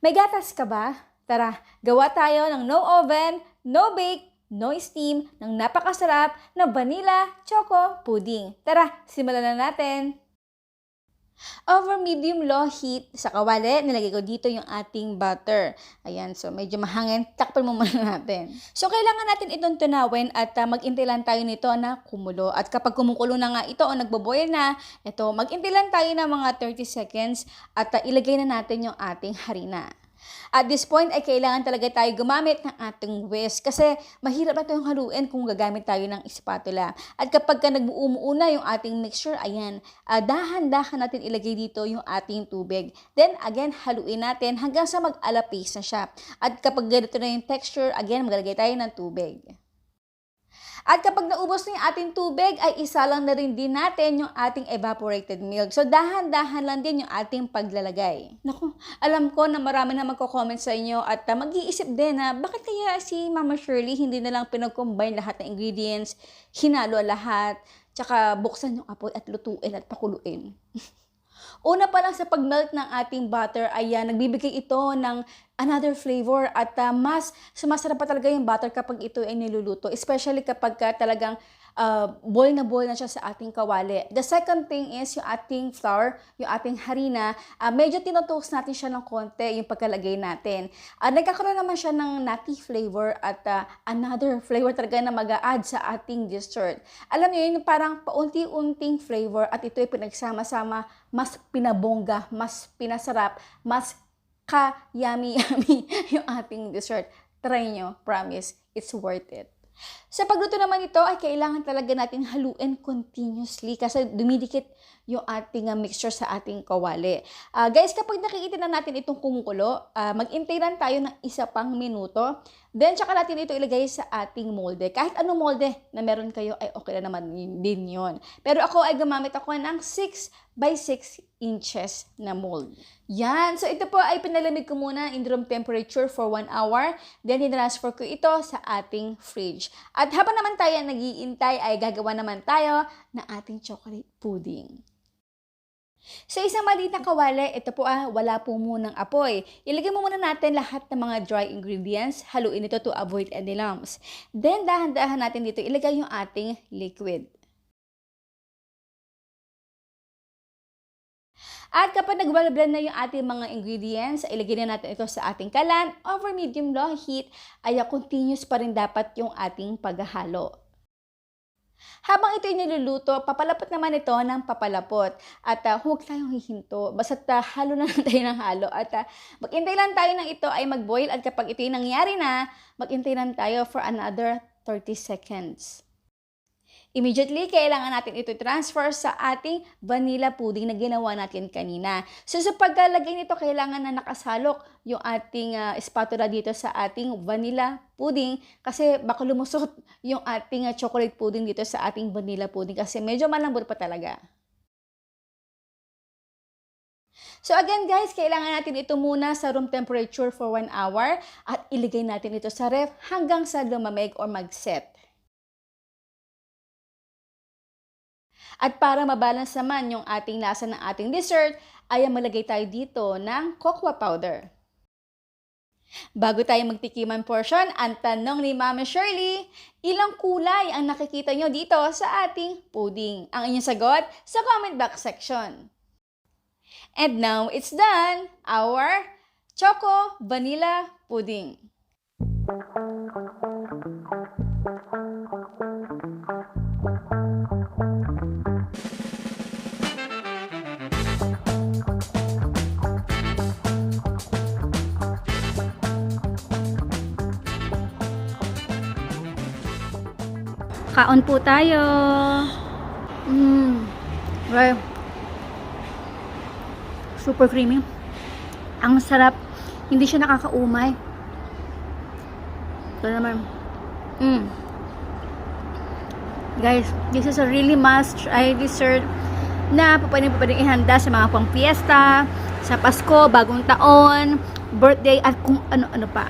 May gatas ka ba? Tara, gawa tayo ng no oven, no bake, no steam ng napakasarap na vanilla choco pudding. Tara, simulan na natin. Over medium-low heat sa kawali, nilagay ko dito yung ating butter. Ayan, so medyo mahangin. Takpan mo muna natin. So, kailangan natin itong tunawin at mag-intay lang tayo nito na kumulo. At kapag kumukulo na nga ito o nagbo-boil na, ito, mag-intay lang tayo ng mga 30 seconds at ilagay na natin yung ating harina. At this point ay kailangan talaga tayo gumamit ng ating whisk kasi mahirap na itong haluin kung gagamit tayo ng spatula. At kapag nagbuo na yung ating mixture, ayan, dahan-dahan natin ilagay dito yung ating tubig. Then again, haluin natin hanggang sa mag-alapis na siya. At kapag ganito na yung texture, again, maglalagay tayo ng tubig. At kapag naubos na yung ating tubig, ay isa lang na rin din natin yung ating evaporated milk. So, dahan-dahan lang din yung ating paglalagay. Naku, alam ko na marami na magko-comment sa inyo at mag-iisip din na bakit kaya si Mama Shirley hindi na lang pinag-combine lahat ng ingredients, hinalo lahat, tsaka buksan yung apoy at lutuin at pakuluin. Una pa lang sa pag-melt ng ating butter ay nagbibigay ito ng another flavor at mas sumasarap pa talaga yung butter kapag ito ay niluluto. Especially kapag talagang boil na siya sa ating kawali. The second thing is yung ating flour, yung ating harina, medyo tinotoast natin siya ng konti yung pagkalagay natin. Nagkakaroon naman siya ng nutty flavor at another flavor talaga na mag-a-add sa ating dessert. Alam niyo yun, parang paunti-unting flavor at ito ay pinagsama-sama, mas pinabongga, mas pinasarap, mas ka-yummy-yummy yung ating dessert. Try nyo, promise, it's worth it. Sa pagluto naman ito ay kailangan talaga natin haluin continuously kasi dumidikit yung ating mixture sa ating kawali. Guys, kapag nakikita na natin itong kumukulo, mag-intay lang tayo ng isa pang minuto. Then, tsaka natin ito ilagay sa ating molde. Kahit anong molde na meron kayo ay okay na naman din yun. Pero ako ay gumamit ako ng 6 by 6 inches na mold. Yan. So, ito po ay pinalamig ko muna in room temperature for 1 hour. Then, transfer ko ito sa ating fridge. At habang naman tayo nag-iintay ay gagawa naman tayo ng ating chocolate pudding. Sa isang maliit na kawali, ito po wala po munang apoy. Ilagay mo muna natin lahat ng mga dry ingredients. Haluin ito to avoid any lumps. Then, dahan-dahan natin dito ilagay yung ating liquid. At kapag nag-blend na yung ating mga ingredients, ilagay na natin ito sa ating kalan. Over medium-low heat, ay continuous pa rin dapat yung ating paghahalo. Habang ito ay niluluto, papalapot naman ito ng papalapot. At huwag tayong hihinto. Basta't halo na lang tayo ng halo. At mag-intay lang tayo ng ito ay mag-boil. At kapag ito ay nangyari na, mag-intay lang tayo for another 30 seconds. Immediately, kailangan natin ito transfer sa ating vanilla pudding na ginawa natin kanina. So, sa paglalagay nito, kailangan na nakasalok yung ating spatula dito sa ating vanilla pudding kasi baka lumusot yung ating chocolate pudding dito sa ating vanilla pudding kasi medyo malambot pa talaga. So again guys, kailangan natin ito muna sa room temperature for 1 hour at iligay natin ito sa ref hanggang sa lumamig or mag-set. At para mabalance naman yung ating lasa ng ating dessert, ay malagay tayo dito ng cocoa powder. Bago tayo magtikiman portion, ang tanong ni Mama Shirley, ilang kulay ang nakikita nyo dito sa ating pudding? Ang inyong sagot sa comment box section. And now, it's done! Our Choco Vanilla Pudding. Kaon po tayo. Well, super creamy. Ang sarap. Hindi siya nakakaumay. Ito naman. Guys, this is a really must-try dessert na pwedeng ihanda sa mga pang fiesta, sa Pasko, Bagong Taon, birthday, at kung ano-ano pa.